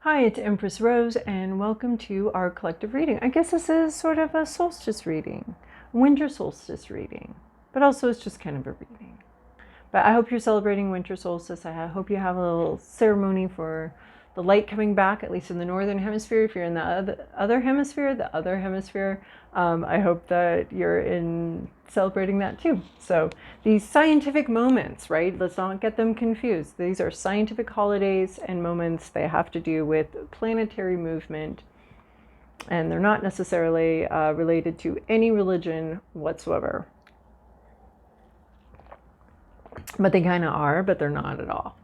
Hi, it's Empress Rose, and welcome to our collective reading. I guess this is sort of a solstice reading, winter solstice reading, but also it's just kind of a reading. But I hope you're celebrating winter solstice. I hope you have a little ceremony for the light coming back, at least in the northern hemisphere. If you're in the other hemisphere, I hope that you're in celebrating that too. So these scientific moments, right? Let's not get them confused. These are scientific holidays and moments. They have to do with planetary movement, and they're not necessarily related to any religion whatsoever. But they kind of are, but they're not at all.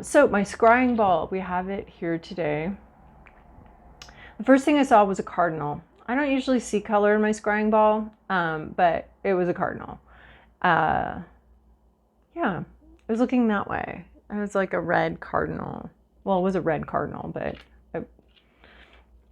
So my scrying ball, we have it here today. The first thing I saw was a cardinal. I don't usually see color in my scrying ball, but it was a cardinal. Yeah, it was looking that way. It was like a red cardinal. Well, it was a red cardinal, but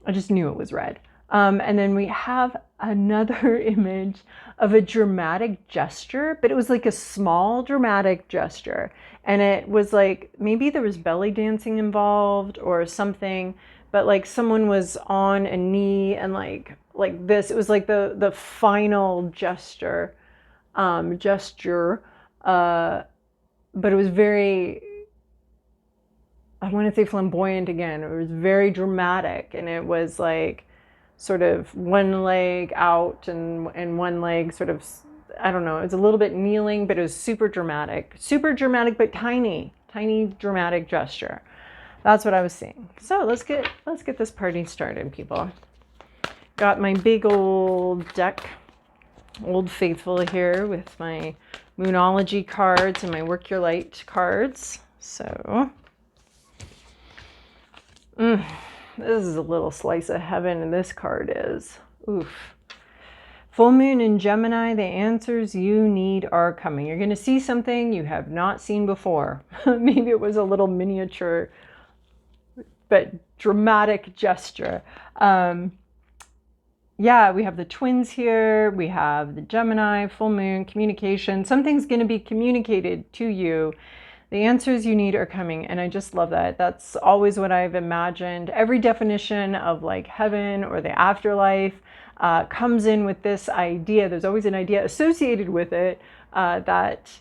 I just knew it was red. And then we have another image of a dramatic gesture, but it was like a small dramatic gesture. And it was like, maybe there was belly dancing involved or something, but like someone was on a knee and like this. It was like the final gesture, but it was very, I want to say flamboyant again. It was very dramatic, and it was like sort of one leg out and one leg sort of, I don't know, it was a little bit kneeling, but it was super dramatic, but tiny dramatic gesture. That's what I was seeing. So let's get this party started, people. Got my big old deck, Old Faithful here with my Moonology cards and my Work Your Light cards. So this is a little slice of heaven, and this card is, oof. Full moon in Gemini, the answers you need are coming. You're going to see something you have not seen before. Maybe it was a little miniature, but dramatic gesture. Yeah, we have the twins here. We have the Gemini, full moon, communication. Something's going to be communicated to you. The answers you need are coming, and I just love that. That's always what I've imagined. Every definition of like heaven or the afterlife comes in with this idea. There's always an idea associated with it that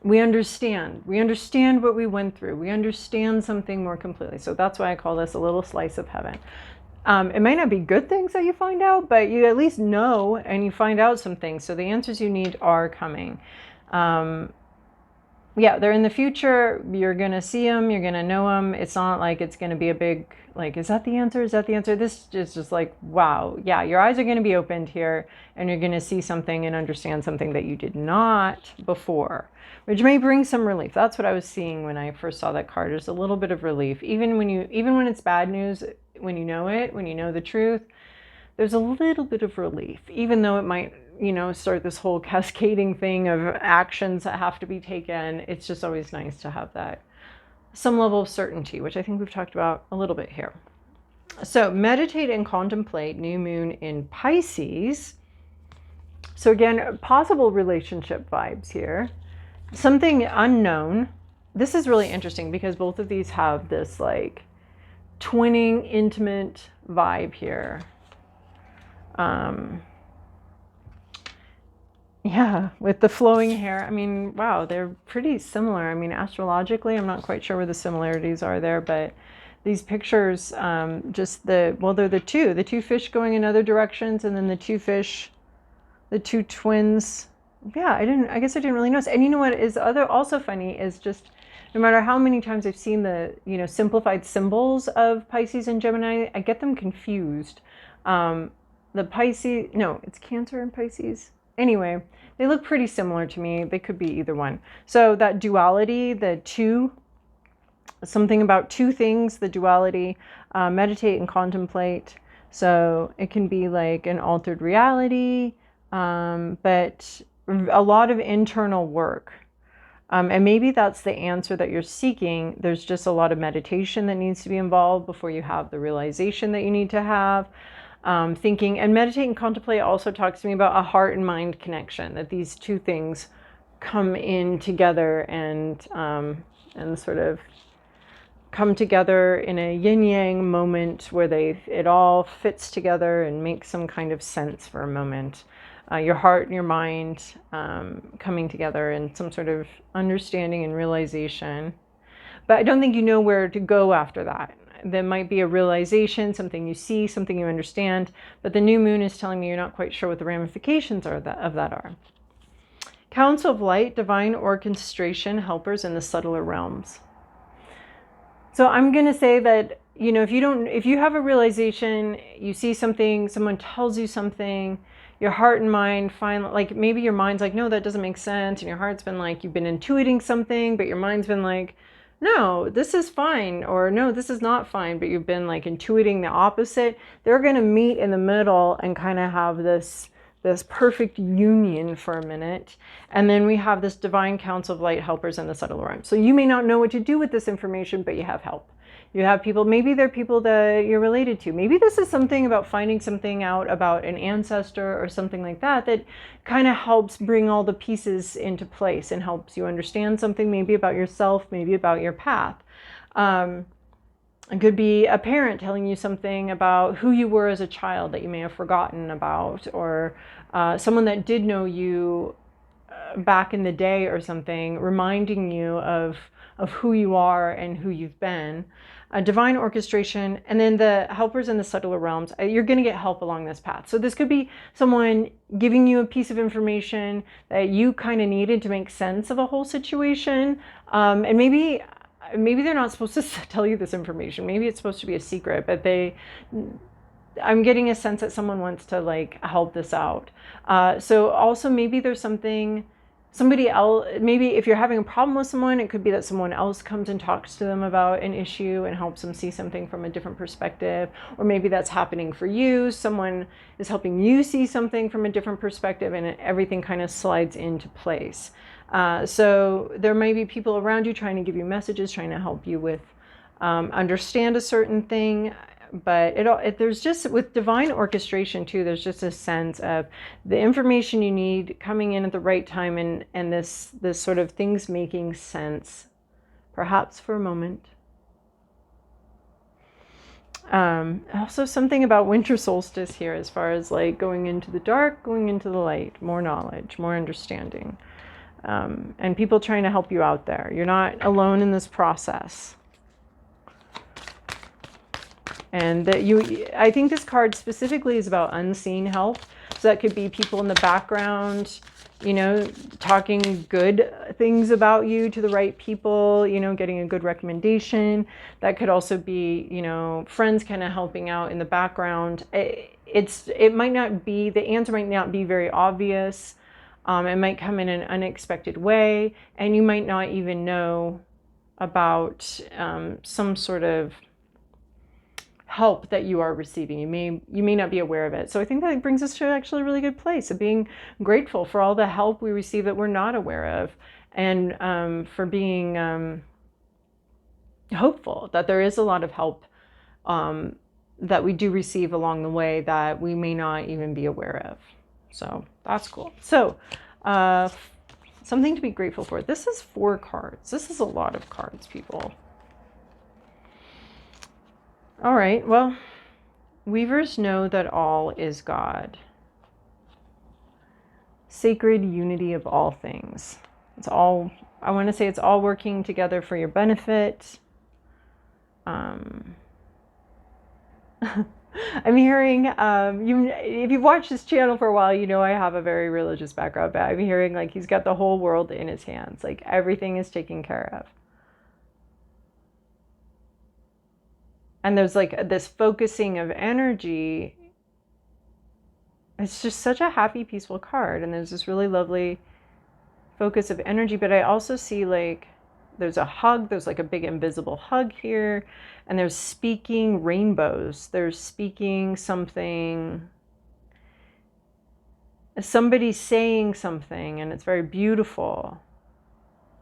we understand. We understand what we went through. We understand something more completely. So that's why I call this a little slice of heaven. It might not be good things that you find out, but you at least know and you find out some things. So the answers you need are coming. Yeah, they're in the future. You're going to see them. You're going to know them. It's not like it's going to be a big, like, is that the answer? Is that the answer? This is just like, wow. Yeah, your eyes are going to be opened here, and you're going to see something and understand something that you did not before, which may bring some relief. That's what I was seeing when I first saw that card. There's a little bit of relief. Even when it's bad news, when you know it, when you know the truth, there's a little bit of relief, even though it might, start this whole cascading thing of actions that have to be taken. It's just always nice to have that, some level of certainty, which I think we've talked about a little bit here. So meditate and contemplate, new moon in Pisces. So again, possible relationship vibes here. Something unknown. This is really interesting because both of these have this like twinning, intimate vibe here. Yeah, with the flowing hair. I mean, wow, they're pretty similar. I mean, astrologically, I'm not quite sure where the similarities are there, but these pictures, they're the two fish going in other directions, and then the two twins. Yeah, I guess I didn't really notice. And you know what is also funny is just no matter how many times I've seen the, simplified symbols of Pisces and Gemini, I get them confused. The Pisces, no, it's Cancer and Pisces. Anyway, they look pretty similar to me. They could be either one. So that duality, the two, something about two things, the duality, meditate and contemplate. So it can be like an altered reality, but a lot of internal work. And maybe that's the answer that you're seeking. There's just a lot of meditation that needs to be involved before you have the realization that you need to have. Thinking and meditate and contemplate also talks to me about a heart and mind connection, that these two things come in together and sort of come together in a yin-yang moment where it all fits together and makes some kind of sense for a moment. Your heart and your mind coming together in some sort of understanding and realization. But I don't think you know where to go after that. There might be a realization, something you see, something you understand, but the new moon is telling me you're not quite sure what the ramifications of that are. Council of Light, divine orchestration, helpers in the subtler realms. So I'm going to say that, if you have a realization, you see something, someone tells you something, your heart and mind find, like, maybe your mind's like, no, that doesn't make sense. And your heart's been like, you've been intuiting something, but your mind's been like, no, this is fine, or no, this is not fine, but you've been like intuiting the opposite. They're going to meet in the middle and kind of have this perfect union for a minute. And then we have this divine council of light helpers in the subtle realms. So you may not know what to do with this information, but you have help. You have people, maybe they're people that you're related to. Maybe this is something about finding something out about an ancestor or something like that, that kind of helps bring all the pieces into place and helps you understand something, maybe about yourself, maybe about your path. It could be a parent telling you something about who you were as a child that you may have forgotten about, or someone that did know you back in the day or something, reminding you of who you are and who you've been. Divine orchestration, and then the helpers in the subtler realms. You're going to get help along this path. So this could be someone giving you a piece of information that you kind of needed to make sense of a whole situation, and maybe they're not supposed to tell you this information. Maybe it's supposed to be a secret, but I'm getting a sense that someone wants to like help this out. So also maybe there's somebody else, maybe if you're having a problem with someone, it could be that someone else comes and talks to them about an issue and helps them see something from a different perspective. Or maybe that's happening for you. Someone is helping you see something from a different perspective, and everything kind of slides into place. So there may be people around you trying to give you messages, trying to help you with understand a certain thing. But there's just, with divine orchestration too, there's just a sense of the information you need coming in at the right time, and this sort of things making sense, perhaps for a moment. Also something about winter solstice here, as far as like going into the dark, going into the light, more knowledge, more understanding, and people trying to help you out there. You're not alone in this process. And I think this card specifically is about unseen help. So that could be people in the background, talking good things about you to the right people, getting a good recommendation. That could also be, friends kind of helping out in the background. It might not be, the answer might not be very obvious. It might come in an unexpected way, and you might not even know about some sort of help that you are receiving. You may not be aware of it. So I think that brings us to actually a really good place of being grateful for all the help we receive that we're not aware of, and for being hopeful that there is a lot of help that we do receive along the way that we may not even be aware of. So that's cool. So something to be grateful for. This is 4 cards. This is a lot of cards, people. All right, well, weavers know that all is God. Sacred unity of all things. It's all, I want to say it's all working together for your benefit. I'm hearing, if you've watched this channel for a while, I have a very religious background, but I'm hearing like he's got the whole world in his hands. Like everything is taken care of. And there's like this focusing of energy. It's just such a happy, peaceful card. And there's this really lovely focus of energy. But I also see like there's a hug. There's like a big invisible hug here. And there's speaking rainbows. There's speaking something. Somebody's saying something, and it's very beautiful.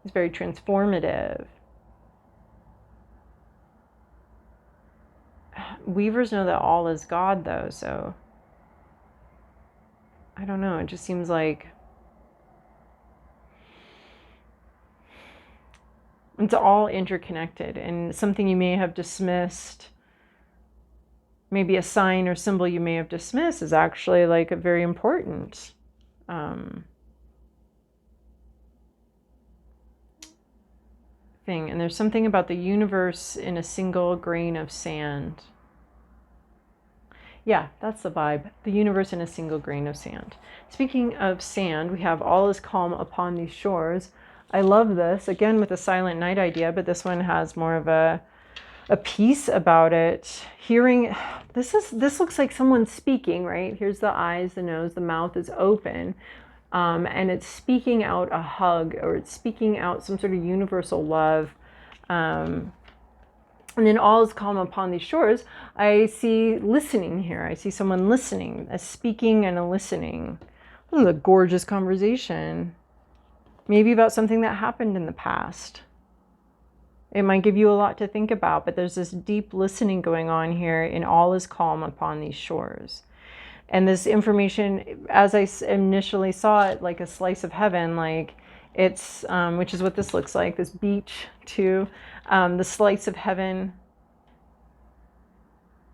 It's very transformative. Weavers know that all is God, though, so I don't know. It just seems like It's all interconnected, and something you may have dismissed, maybe a sign or symbol you may have dismissed, is actually like a very important thing. And there's something about the universe in a single grain of sand. Yeah, that's the vibe. The universe in a single grain of sand. Speaking of sand, we have all is calm upon these shores. I love this, again with the silent night idea, but this one has more of a piece about it. Hearing, this looks like someone speaking, right? Here's the eyes, the nose, the mouth is open. And it's speaking out a hug, or it's speaking out some sort of universal love. And then all is calm upon these shores. I see listening here. I see someone listening, a speaking and a listening. This is a gorgeous conversation. Maybe about something that happened in the past. It might give you a lot to think about, but there's this deep listening going on here, and all is calm upon these shores. And this information, as I initially saw it, like a slice of heaven, like it's, which is what this looks like, this beach too, the slice of heaven,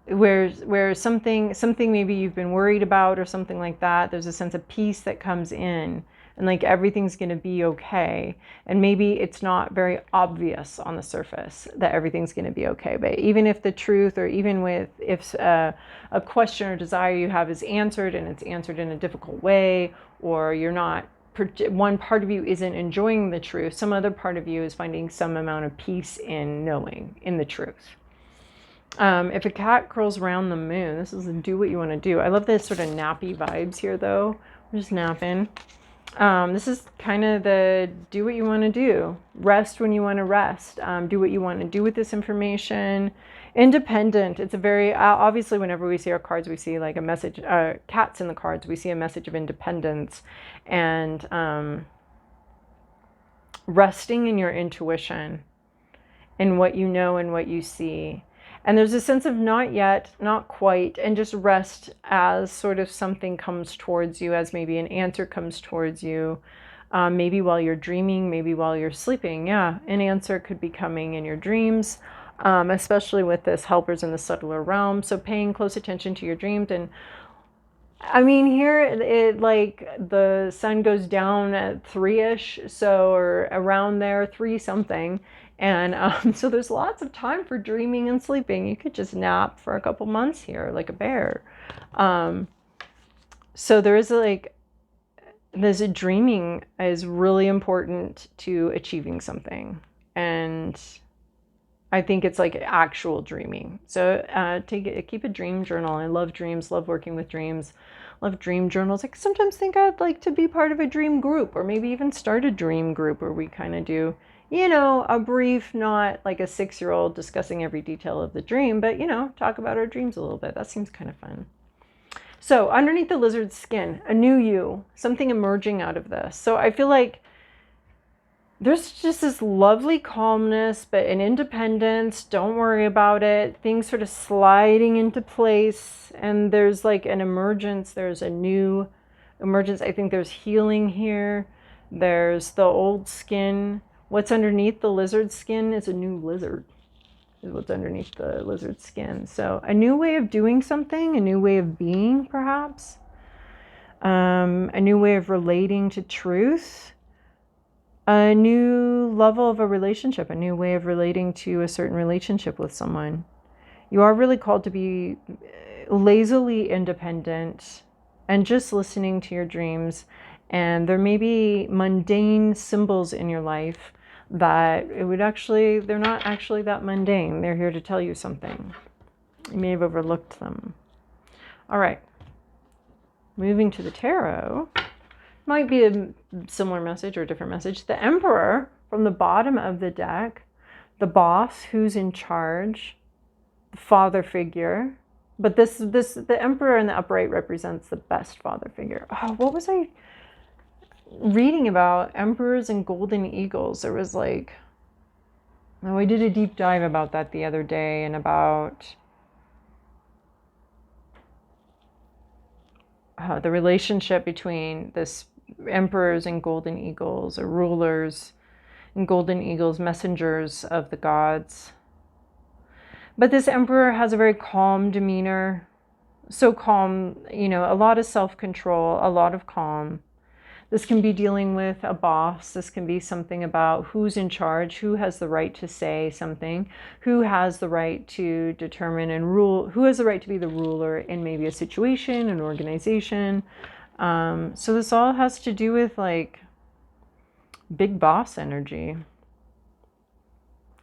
where something maybe you've been worried about or something like that, there's a sense of peace that comes in, and like everything's going to be okay. And maybe it's not very obvious on the surface that everything's going to be okay, but even if the truth, or even if a question or desire you have is answered, and it's answered in a difficult way, or you're not, one part of you isn't enjoying the truth, some other part of you is finding some amount of peace in knowing, in the truth. If a cat curls around the moon, this is a do what you want to do. I love this sort of nappy vibes here though. We're just napping. This is kind of the do what you want to do. Rest when you want to rest. Do what you want to do with this information. Independent. It's a very, obviously whenever we see our cards, we see like a message, cats in the cards, we see a message of independence and resting in your intuition, in what you know and what you see. And there's a sense of not yet, not quite, and just rest as sort of something comes towards you, as maybe an answer comes towards you. Maybe while you're dreaming, maybe while you're sleeping. Yeah, an answer could be coming in your dreams, especially with this helpers in the subtler realm. So paying close attention to your dreams. And I mean, here it like the sun goes down at 3-ish, so, or around there, 3 something. And so there's lots of time for dreaming and sleeping. You could just nap for a couple months here, like a bear. So there is like, this dreaming is really important to achieving something. And I think it's like actual dreaming. So keep a dream journal. I love dreams, love working with dreams, love dream journals. I sometimes think I'd like to be part of a dream group, or maybe even start a dream group where we kind of do, you know, a brief, not like a 6-year-old discussing every detail of the dream, but, you know, talk about our dreams a little bit. That seems kind of fun. So underneath the lizard's skin, a new you, something emerging out of this. So I feel like there's just this lovely calmness, but an independence. Don't worry about it. Things sort of sliding into place. And there's like an emergence. There's a new emergence. I think there's healing here. There's the old skin. What's underneath the lizard skin is a new lizard, is what's underneath the lizard skin. So a new way of doing something, a new way of being, perhaps. A new way of relating to truth. A new level of a relationship, a new way of relating to a certain relationship with someone. You are really called to be lazily independent and just listening to your dreams. And there may be mundane symbols in your life that they're not actually that mundane. They're here to tell you something. You may have overlooked them. All right. Moving to the tarot. Might be a similar message or a different message. The Emperor from the bottom of the deck. The boss, who's in charge. The father figure. But the Emperor in the upright represents the best father figure. Oh, what was I reading about? Emperors and golden eagles. There was like, oh, I did a deep dive about that the other day, and about the relationship between this emperors and golden eagles, or rulers, and golden eagles, messengers of the gods. But this emperor has a very calm demeanor, so calm, you know, a lot of self-control, a lot of calm. This can be dealing with a boss. This can be something about who's in charge, who has the right to say something, who has the right to determine and rule, who has the right to be the ruler in maybe a situation, an organization. So this all has to do with like big boss energy,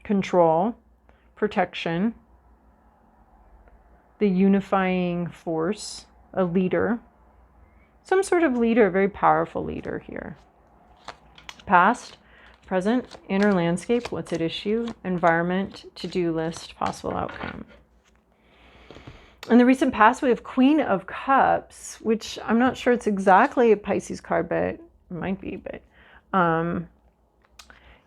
control, protection, the unifying force, a leader, some sort of leader, a very powerful leader here. Past, present, inner landscape, what's at issue, environment, to-do list, possible outcome. In the recent past, we have Queen of Cups, which I'm not sure it's exactly a Pisces card, but it might be, but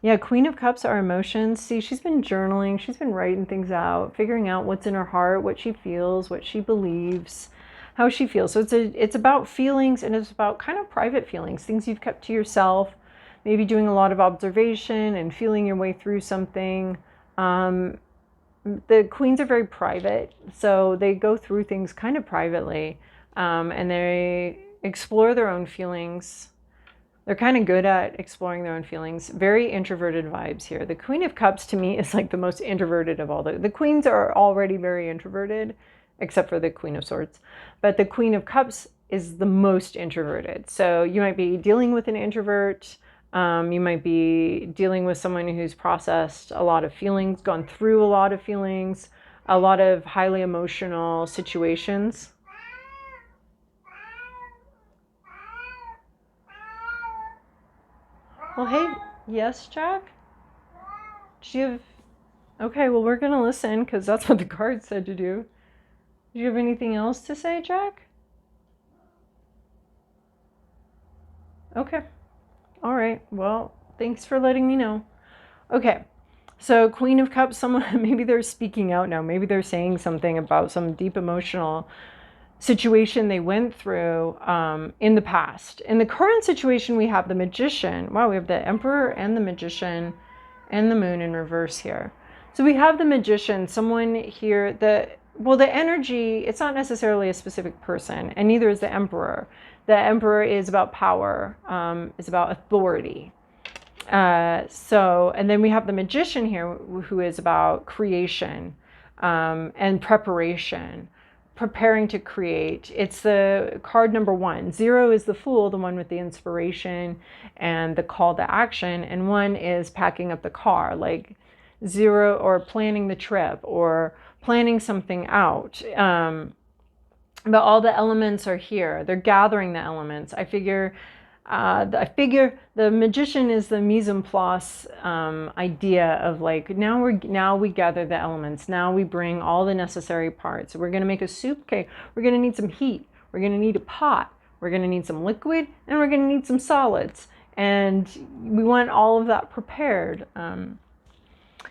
yeah, Queen of Cups are emotions. See, she's been journaling, she's been writing things out, figuring out what's in her heart, what she feels, what she believes, how she feels. So it's about feelings, and it's about kind of private feelings, things you've kept to yourself, maybe doing a lot of observation and feeling your way through something. The queens are very private, so they go through things kind of privately, and they explore their own feelings. They're kind of good at exploring their own feelings. Very introverted vibes here. The Queen of Cups to me is like the most introverted of all. The queens are already very introverted, except for the Queen of Swords. But the Queen of Cups is the most introverted. So you might be dealing with an introvert. You might be dealing with someone who's processed a lot of feelings, gone through a lot of feelings, a lot of highly emotional situations. Well, hey, yes, Jack? Do you have... Okay, well, we're going to listen because that's what the card said to do. Do you have anything else to say, Jack? Okay. All right. Well, thanks for letting me know. Okay. So Queen of Cups, someone, maybe they're speaking out now. Maybe they're saying something about some deep emotional situation they went through in the past. In the current situation, we have the Magician. Wow, we have the Emperor and the Magician and the Moon in reverse here. So we have the Magician, someone here that, well, the energy, it's not necessarily a specific person, and neither is the Emperor. The Emperor is about power, is about authority. And then we have the Magician here, who is about creation and preparation, preparing to create. It's the card number 1. 0 is the Fool, the one with the inspiration and the call to action, and 1 is packing up the car, like 0, or planning the trip or planning something out. But all the elements are here. They're gathering the elements. I figure the Magician is the mise en place idea of like, now we gather the elements. Now we bring all the necessary parts. We're going to make a soup. Okay, we're going to need some heat. We're going to need a pot. We're going to need some liquid, and we're going to need some solids. And we want all of that prepared.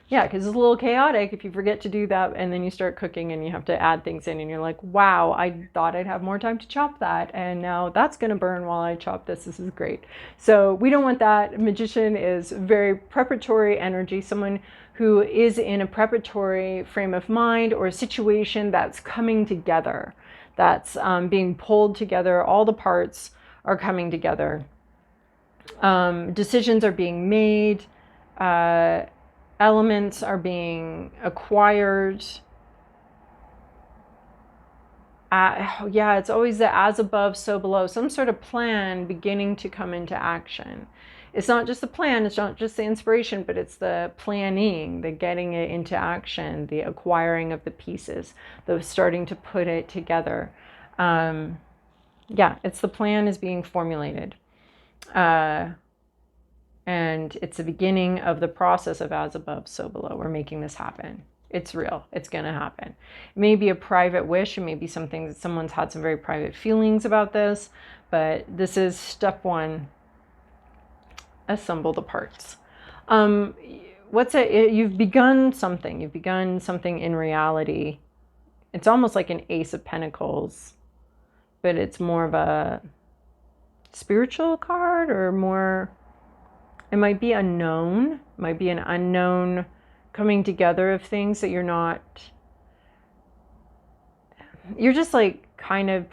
Yeah, because it's a little chaotic if you forget to do that and then you start cooking and you have to add things in and you're like, wow, I thought I'd have more time to chop that, and now that's going to burn while I chop this. This is great. So we don't want that. Magician is very preparatory energy, someone who is in a preparatory frame of mind or a situation that's coming together, that's being pulled together. All the parts are coming together. Decisions are being made. Elements are being acquired. Yeah, it's always the as above, so below. Some sort of plan beginning to come into action. It's not just the plan, it's not just the inspiration, but it's the planning, the getting it into action, the acquiring of the pieces, the starting to put it together. Yeah, it's the plan is being formulated. And it's the beginning of the process of as above, so below. We're making this happen. It's real. It's going to happen. It may be a private wish. It may be something that someone's had some very private feelings about this. But this is step 1. Assemble the parts. You've begun something. You've begun something in reality. It's almost like an Ace of Pentacles. But it's more of a spiritual card, or more It might be unknown, might be an unknown coming together of things that you're just like kind of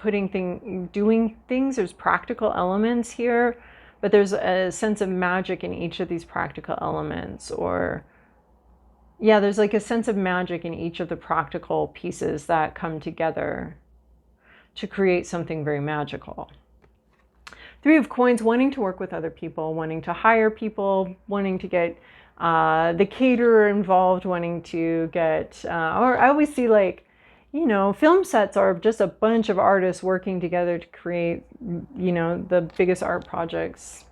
doing things. There's practical elements here, but there's a sense of magic in each of these practical elements. Or yeah, there's like a sense of magic in each of the practical pieces that come together to create something very magical. Three of Coins, wanting to work with other people, wanting to hire people, wanting to get the caterer involved, wanting to get, or I always see like, you know, film sets are just a bunch of artists working together to create, you know, the biggest art projects,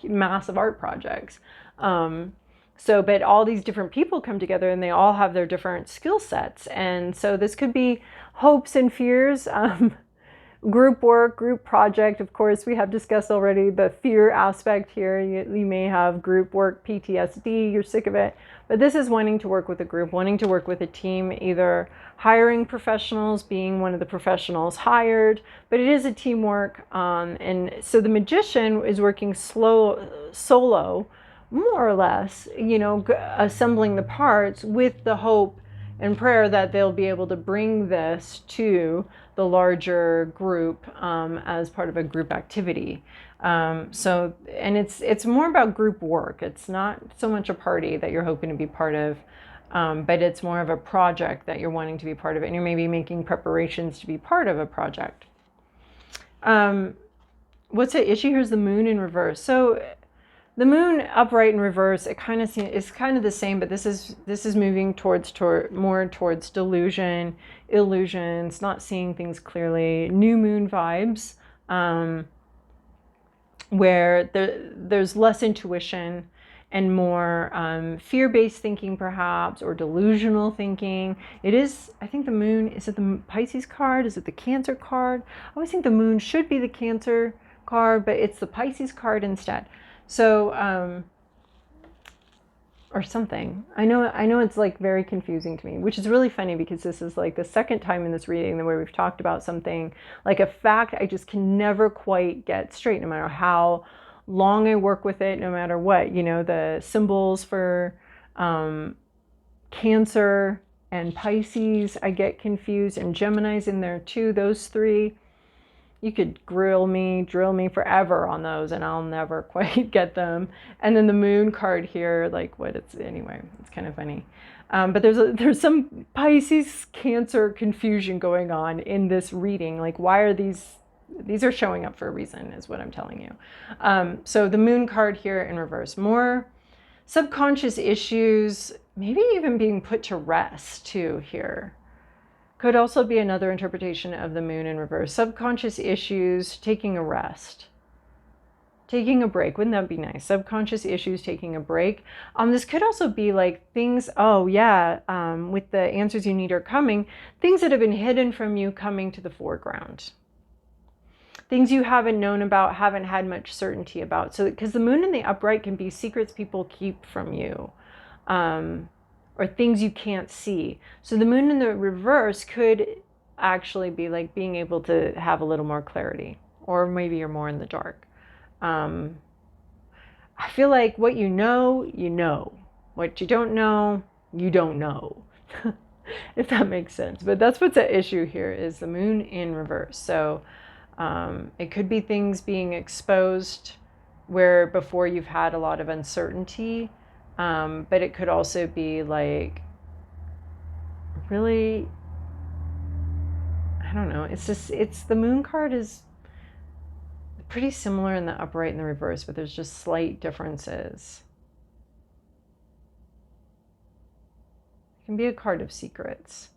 massive art projects. But all these different people come together and they all have their different skill sets. And so this could be hopes and fears. Group work, group project. Of course, we have discussed already the fear aspect here. You may have group work PTSD, you're sick of it. But this is wanting to work with a group, wanting to work with a team, either hiring professionals, being one of the professionals hired, but it is a teamwork. And so the magician is working solo, more or less, you know, assembling the parts with the hope and prayer that they'll be able to bring this to the larger group as part of a group activity. And it's more about group work. It's not so much a party that you're hoping to be part of, but it's more of a project that you're wanting to be part of, and you're maybe making preparations to be part of a project. What's the issue here is the moon in reverse. So the moon upright in reverse, it kind of is kind of the same, but this is moving more towards delusion, illusions, not seeing things clearly, new moon vibes, where there's less intuition and more fear-based thinking, perhaps, or delusional thinking. It is, I think the moon, is it the Pisces card? Is it the Cancer card? I always think the moon should be the Cancer card, but it's the Pisces card instead. So, or something. I know it's like very confusing to me, which is really funny because this is like the second time in this reading where we've talked about something like a fact I just can never quite get straight, no matter how long I work with it, no matter what. You know, the symbols for Cancer and Pisces, I get confused, and Gemini's in there too, those three. You could drill me forever on those and I'll never quite get them. And then the moon card here, like anyway, it's kind of funny. But there's some Pisces Cancer confusion going on in this reading. Like, why are these are showing up for a reason is what I'm telling you. So the moon card here in reverse, more subconscious issues, maybe even being put to rest too here. Could also be another interpretation of the moon in reverse. Subconscious issues, taking a rest. Taking a break. Wouldn't that be nice? Subconscious issues, taking a break. This could also be like things, with the answers you need are coming, things that have been hidden from you coming to the foreground. Things you haven't known about, haven't had much certainty about. So, because the moon in the upright can be secrets people keep from you. Or things you can't see. So the moon in the reverse could actually be like being able to have a little more clarity, or maybe you're more in the dark. I feel like what you know, you know. What you don't know, you don't know. If that makes sense. But that's what's at issue here is the moon in reverse. So it could be things being exposed where before you've had a lot of uncertainty. But it could also be like really, I don't know. It's the moon card is pretty similar in the upright and the reverse, but there's just slight differences. It can be a card of secrets.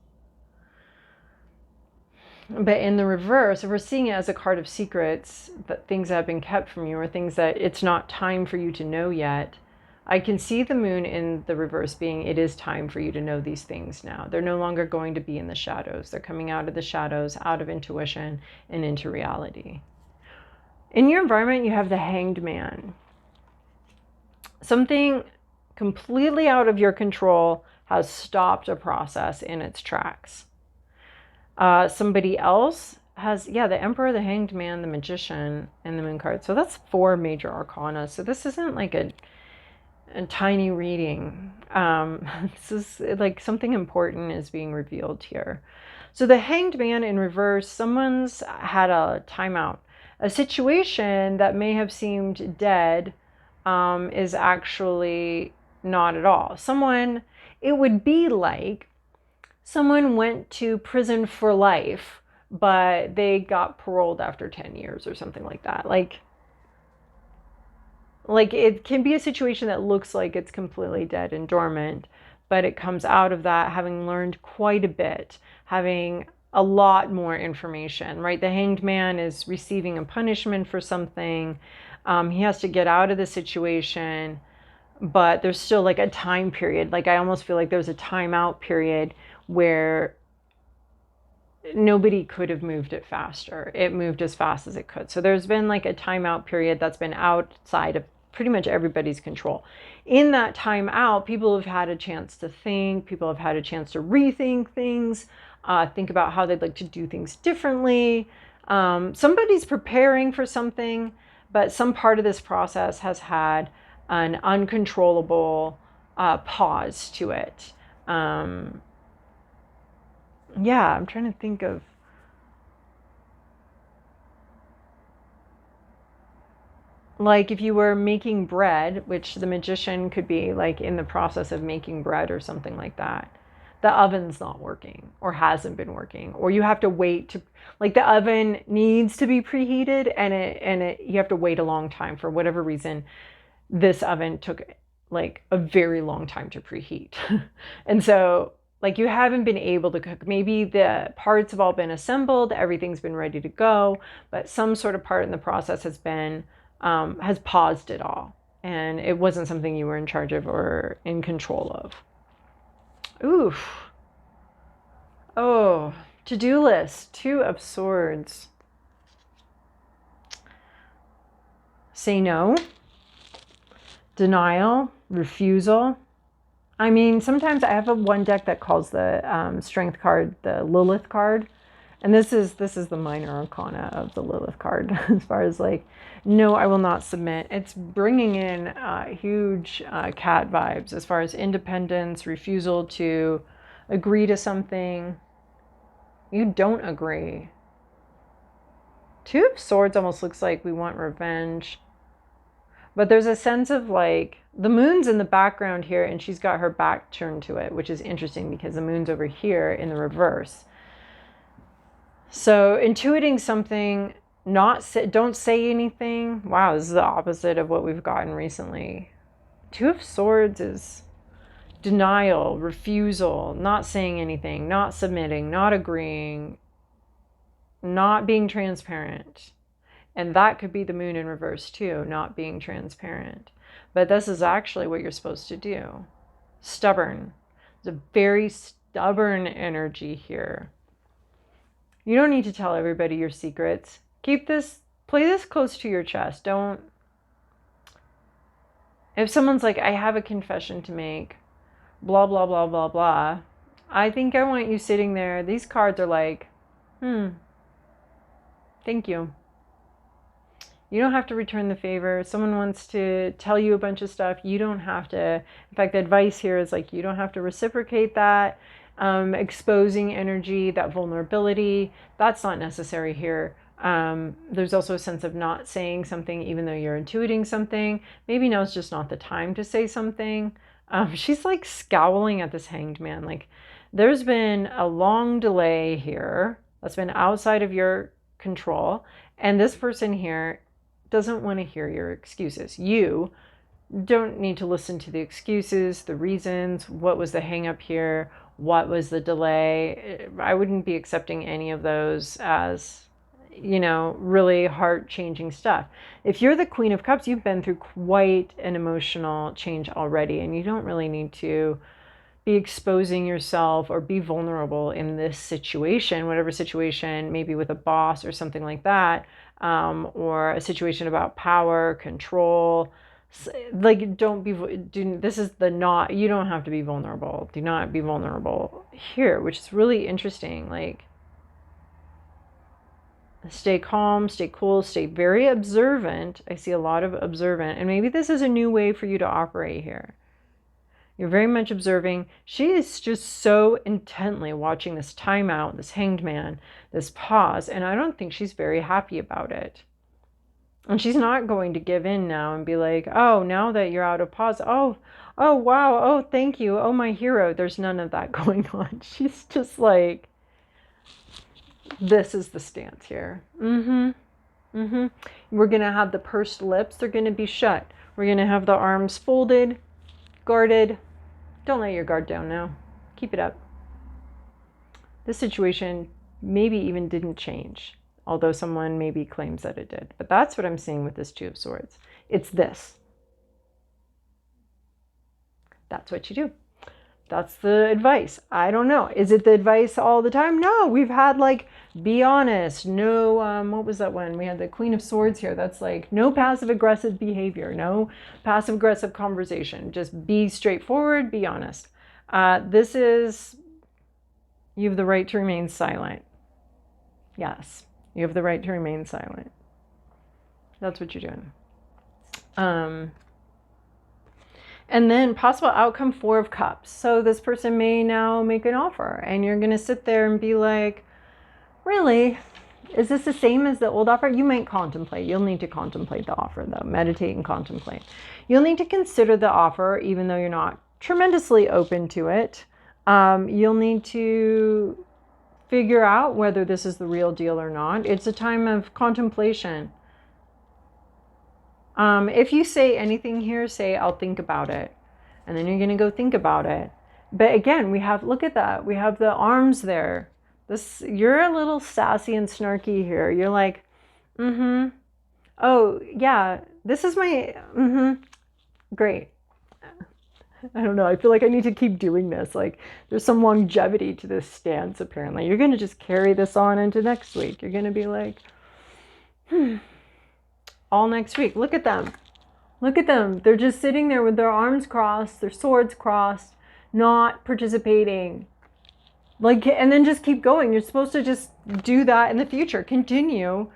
But in the reverse, if we're seeing it as a card of secrets, that things that have been kept from you or things that it's not time for you to know yet, I can see the moon in the reverse being, it is time for you to know these things now. They're no longer going to be in the shadows. They're coming out of the shadows, out of intuition, and into reality. In your environment, you have the Hanged Man. Something completely out of your control has stopped a process in its tracks. Somebody else has, the Emperor, the Hanged Man, the Magician, and the Moon card. So that's 4 major arcana. So this isn't like a tiny reading. This is like something important is being revealed here. So the Hanged Man in reverse, someone's had a timeout. A situation that may have seemed dead is actually not at all. It would be like someone went to prison for life, but they got paroled after 10 years or something like that. Like it can be a situation that looks like it's completely dead and dormant, but it comes out of that having learned quite a bit, having a lot more information, right? The Hanged Man is receiving a punishment for something. He has to get out of the situation, but there's still like a time period. Like I almost feel like there's a timeout period where nobody could have moved it faster. It moved as fast as it could. So there's been like a timeout period that's been outside of pretty much everybody's control. In that time out, people have had a chance to think, people have had a chance to rethink things, think about how they'd like to do things differently. Somebody's preparing for something, but some part of this process has had an uncontrollable pause to it. Yeah, I'm trying to think of. Like if you were making bread, which the magician could be like in the process of making bread or something like that, the oven's not working or hasn't been working, or you have to wait to, like the oven needs to be preheated and you have to wait a long time for whatever reason. This oven took like a very long time to preheat. And so like you haven't been able to cook. Maybe the parts have all been assembled, everything's been ready to go, but some sort of part in the process has paused it all, and it wasn't something you were in charge of or in control of. Oof. Oh, to-do list, 2 of Swords. Say no, denial, refusal. I mean, sometimes I have one deck that calls the Strength card the Lilith card. And this is the minor arcana of the Lilith card, as far as like, no, I will not submit. It's bringing in huge cat vibes as far as independence, refusal to agree to something. You don't agree. 2 of Swords almost looks like we want revenge. But there's a sense of like, the moon's in the background here and she's got her back turned to it, which is interesting because the moon's over here in the reverse. So intuiting something, don't say anything. Wow, this is the opposite of what we've gotten recently. 2 of Swords is denial, refusal, not saying anything, not submitting, not agreeing, not being transparent. And that could be the moon in reverse too, not being transparent. But this is actually what you're supposed to do. Stubborn. It's a very stubborn energy here. You don't need to tell everybody your secrets. Play this close to your chest. If someone's like, I have a confession to make, blah, blah, blah, blah, blah, I think I want you sitting there. These cards are like, thank you. You don't have to return the favor. Someone wants to tell you a bunch of stuff. You don't have to. In fact, the advice here is like, you don't have to reciprocate that. Exposing energy, that vulnerability, that's not necessary here. There's also a sense of not saying something even though you're intuiting something. Maybe now it's just not the time to say something. She's like scowling at this Hanged Man. Like there's been a long delay here that's been outside of your control. And this person here doesn't want to hear your excuses. You don't need to listen to the excuses, the reasons, what was the hang up here, what was the delay. I wouldn't be accepting any of those as, really heart-changing stuff. If you're the Queen of Cups, you've been through quite an emotional change already, and you don't really need to be exposing yourself or be vulnerable in this situation, whatever situation, maybe with a boss or something like that, or a situation about power, control. Like, you don't have to be vulnerable. Do not be vulnerable here, which is really interesting. Like, Stay calm, stay cool, stay very observant. I see a lot of observant. And maybe this is a new way for you to operate here. You're very much observing. She is just so intently watching this timeout, this hanged man, this pause. And I don't think she's very happy about it. And she's not going to give in now and be like, oh, now that you're out of pause, oh, wow, oh, thank you, oh, my hero. There's none of that going on. She's just like, this is the stance here. We're going to have the pursed lips. They're going to be shut. We're going to have the arms folded, guarded. Don't let your guard down now. Keep it up. This situation maybe even didn't change, although someone maybe claims that it did. But that's what I'm seeing with this Two of Swords. It's this. That's what you do. That's the advice. I don't know. Is it the advice all the time? No, we've had like, be honest. No, what was that one? We had the Queen of Swords here. That's like, no passive aggressive behavior. No passive aggressive conversation. Just be straightforward, be honest. This is, you have the right to remain silent. Yes, you have the right to remain silent. That's what you're doing. And then possible outcome, Four of Cups. So this person may now make an offer and you're going to sit there and be like, really? Is this the same as the old offer? You might contemplate. You'll need to contemplate the offer though. Meditate and contemplate. You'll need to consider the offer even though you're not tremendously open to it. You'll need to figure out whether this is the real deal or not. It's a time of contemplation. If you say anything here, say, I'll think about it. And then you're going to go think about it. But again, we have, look at that. We have the arms there. This, you're a little sassy and snarky here. You're like, oh, yeah, this is my, great. I don't know. I feel like I need to keep doing this. Like there's some longevity to this stance, apparently. You're going to just carry this on into next week. You're going to be like, all next week. Look at them. Look at them. They're just sitting there with their arms crossed, their swords crossed, not participating. Like, and then just keep going. You're supposed to just do that in the future. Continue.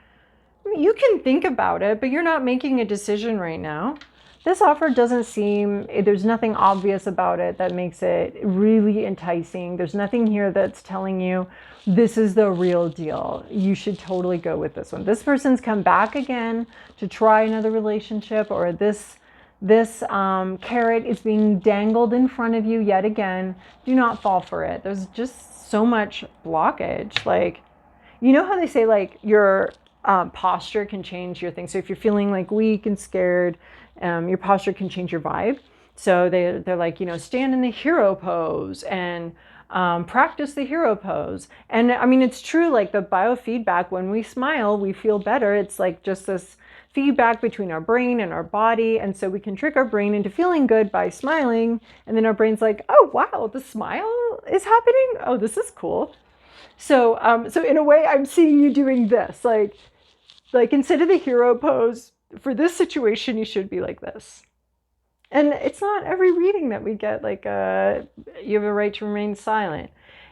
I mean, you can think about it, but you're not making a decision right now. This offer doesn't seem, there's nothing obvious about it that makes it really enticing. There's nothing here that's telling you this is the real deal. You should totally go with this one. This person's come back again to try another relationship, or this carrot is being dangled in front of you yet again. Do not fall for it. There's just so much blockage. Like, you know how they say like your posture can change your thing. So if you're feeling like weak and scared, your posture can change your vibe. So they're like, you know, stand in the hero pose and practice the hero pose. And I mean, it's true, like the biofeedback, when we smile, we feel better. It's like just this feedback between our brain and our body. And so we can trick our brain into feeling good by smiling. And then our brain's like, oh, wow, the smile is happening. Oh, this is cool. So, so in a way, I'm seeing you doing this, like instead of the hero pose, for this situation, you should be like this. And it's not every reading that we get like, you have a right to remain silent.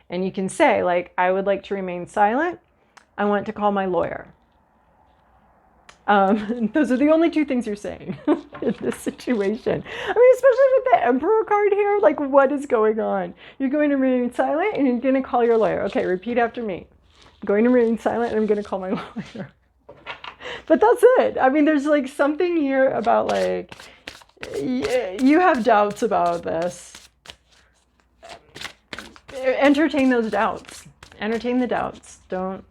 And you can say like, I would like to remain silent. I want to call my lawyer. Those are the only two things you're saying in this situation. I mean, especially with the Emperor card here, like what is going on? You're going to remain silent and you're going to call your lawyer. Okay, repeat after me. I'm going to remain silent and I'm going to call my lawyer. But that's it. I mean, there's like something here about like, you have doubts about this. Entertain those doubts. Entertain the doubts. Don't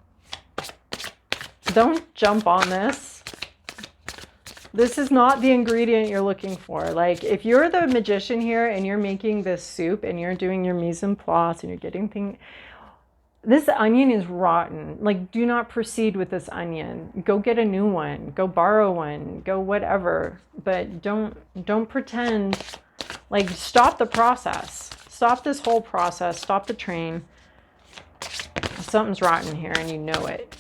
jump on this. This is not the ingredient you're looking for. Like if you're the magician here and you're making this soup and you're doing your mise en place and you're getting things, this onion is rotten. Like, do not proceed with this onion. Go get a new one. Go borrow one. Go whatever. But don't pretend. Like, stop the process. Stop this whole process. Stop the train. Something's rotten here and you know it.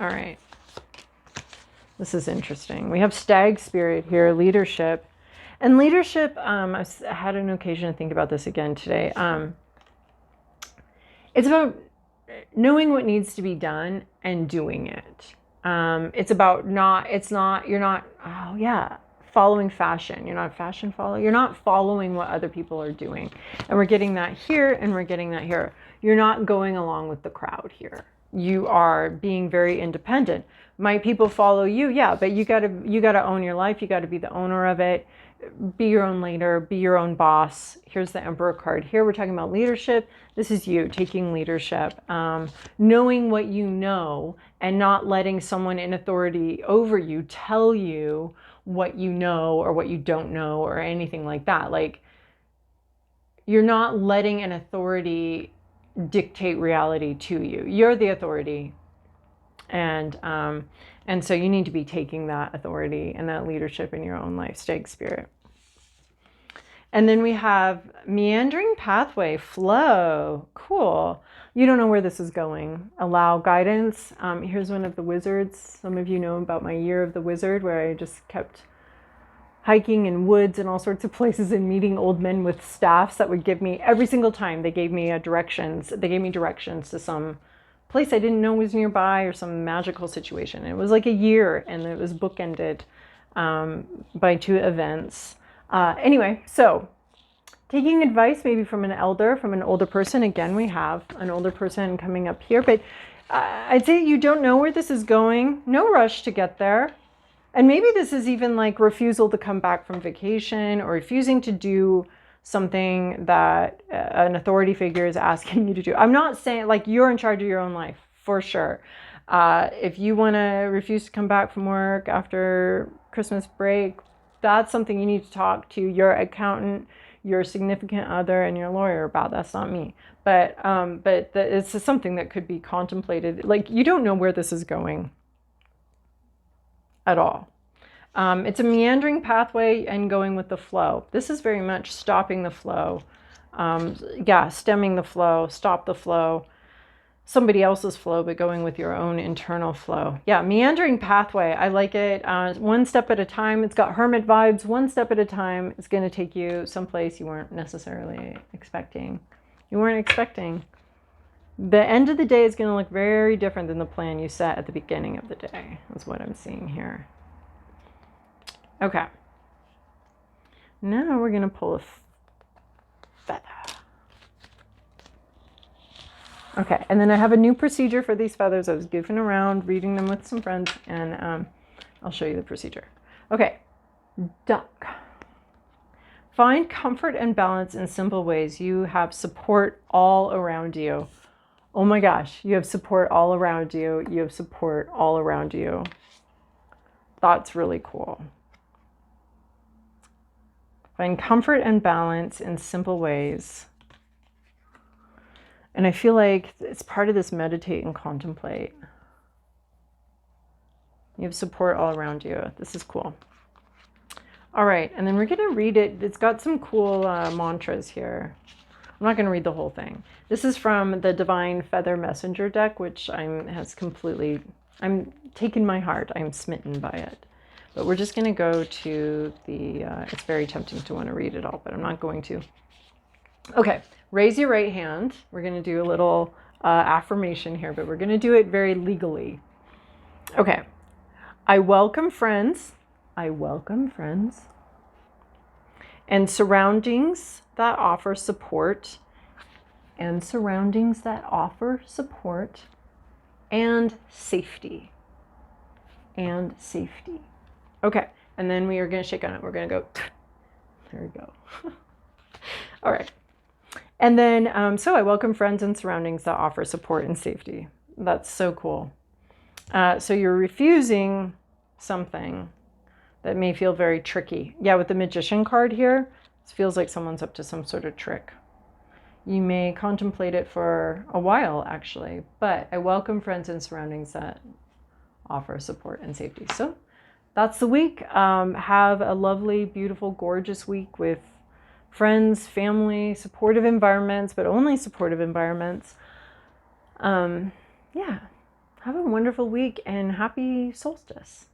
All right. This is interesting. We have stag spirit here, leadership. And leadership, I had an occasion to think about this again today. It's about knowing what needs to be done and doing it. It's about you're not, oh yeah, following fashion. You're not a fashion follower. You're not following what other people are doing. And we're getting that here and we're getting that here. You're not going along with the crowd here. You are being very independent. Might people follow you? Yeah, but you gotta own your life. You gotta be the owner of it. Be your own leader, be your own boss. Here's the Emperor card. Here we're talking about leadership. This is you taking leadership, knowing what you know and not letting someone in authority over you tell you what you know or what you don't know or anything like that. Like, you're not letting an authority dictate reality to you. You're the authority. And so you need to be taking that authority and that leadership in your own life. Stag spirit. And then we have meandering pathway, flow. Cool. You don't know where this is going. Allow guidance. Here's one of the wizards. Some of you know about my year of the wizard, where I just kept hiking in woods and all sorts of places and meeting old men with staffs that would give me, every single time they gave me directions. They gave me directions to some place I didn't know was nearby or some magical situation. It was like a year and it was bookended by 2 events. Anyway, so taking advice maybe from an elder, from an older person. Again, we have an older person coming up here, but I'd say you don't know where this is going. No rush to get there. And maybe this is even like refusal to come back from vacation or refusing to do something that an authority figure is asking you to do. I'm not saying like you're in charge of your own life, for sure. If you want to refuse to come back from work after Christmas break, that's something you need to talk to your accountant, your significant other, and your lawyer about. That's not me. But it's something that could be contemplated. Like, you don't know where this is going at all. It's a meandering pathway and going with the flow. This is very much stopping the flow. Stemming the flow, stop the flow. Somebody else's flow, but going with your own internal flow. Yeah, meandering pathway. I like it. One step at a time. It's got hermit vibes. One step at a time. It's going to take you someplace you weren't necessarily expecting. You weren't expecting. The end of the day is going to look very different than the plan you set at the beginning of the day. That's what I'm seeing here. Okay. Now we're going to pull a feather. Okay, and then I have a new procedure for these feathers. I was goofing around, reading them with some friends, and I'll show you the procedure. Okay, duck. Find comfort and balance in simple ways. You have support all around you. Oh my gosh, you have support all around you. You have support all around you. That's really cool. Find comfort and balance in simple ways. And I feel like it's part of this meditate and contemplate. You have support all around you. This is cool. All right, and then we're going to read it. It's got some cool mantras here. I'm not going to read the whole thing. This is from the Divine Feather Messenger deck, which I'm taken my heart. I'm smitten by it. But we're just going to go to the, it's very tempting to want to read it all, but I'm not going to. Okay, raise your right hand. We're going to do a little affirmation here, but we're going to do it very legally. Okay, I welcome friends. I welcome friends and surroundings that offer support, and surroundings that offer support and safety. And safety. Okay, and then we are going to shake on it. We're going to go, there we go. All right. And then, so I welcome friends and surroundings that offer support and safety. That's so cool. So you're refusing something that may feel very tricky. Yeah, with the Magician card here, it feels like someone's up to some sort of trick. You may contemplate it for a while, actually, but I welcome friends and surroundings that offer support and safety. So that's the week. Have a lovely, beautiful, gorgeous week with friends, family, supportive environments, but only supportive environments. Yeah, have a wonderful week and happy solstice.